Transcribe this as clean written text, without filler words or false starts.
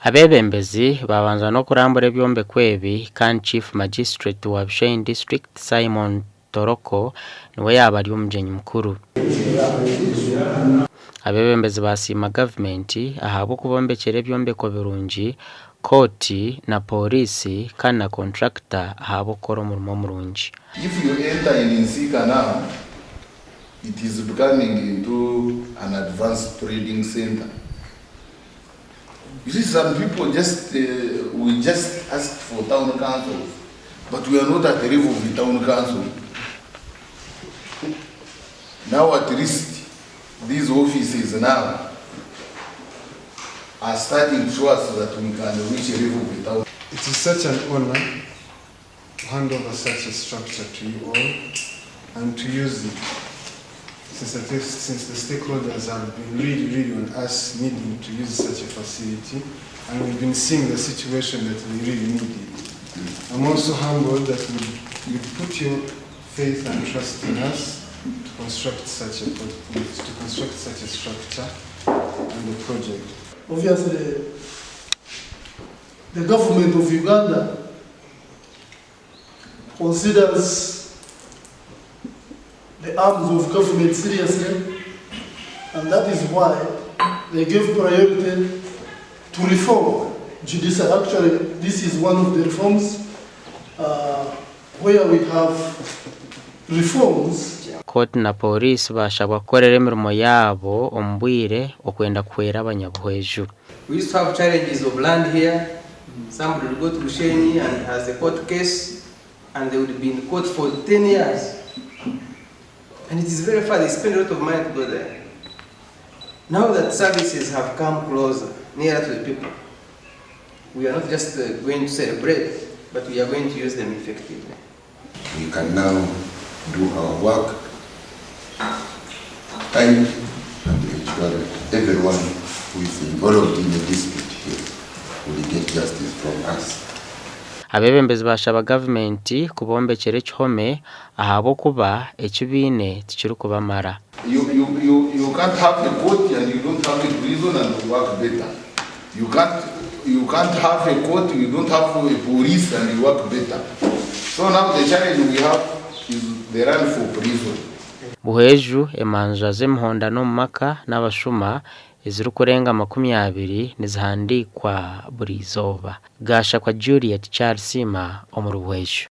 Abebembezi babanza no kurambura ebyombeko ebi kandi Chief Magistrate wa Buhweju District Simon Toroko niwe yaba ari umugenyi mukuru. Abebembezi basima gavumenti ahabo kubombekyera ebyombeko birungi, kooti na pooriisi kandi na contractor ahabo kora omurimo omurungi. If you enter in Nsika now, it is becoming into an advanced breeding center. You see, some people we just ask for town council, but we are not at the level of the town council. Now at least these offices now are starting to show us that we can reach a level of the town. It is such an honor to hand over such a structure to you all and to use it. Since the stakeholders have been really on us needing to use such a facility, and we've been seeing the situation that we really need it. I'm also humbled that you put your faith and trust in us to construct such a structure and a project. Obviously, the government of Uganda considers the arms of government seriously, and that is why they give priority to reform judicial. Actually, this is one of the reforms where we have reforms. Kooti na pooriisi bashabwa kukorera emirimo yabo omu bwire okwenda kuhwera abanyabuhweju. We used to have challenges of land here. Somebody would go to Buhweju and has a court case, and they would be in court for 10 years. And it is very far, they spend a lot of money to go there. Now that services have come closer, nearer to the people, we are not just going to celebrate, but we are going to use them effectively. We can now do our work, and ensure that everyone who is involved in the dispute here will get justice from us. Abebembezi bashaba gavumenti kubombekyera ekihome ahabo kuba ekibiine tikiri kubamara. You can't have a court and you don't have a prison and work better. You can't have a court, you don't have a police and you work better. So now the challenge we have is the run for prison. Buhweju emanja z'emihonda n'omu maka n'abashuma eziri kurenga 20 nizihandikwa buri izooba. Gasha kwa Juliet Charles Sima omu Buhweju.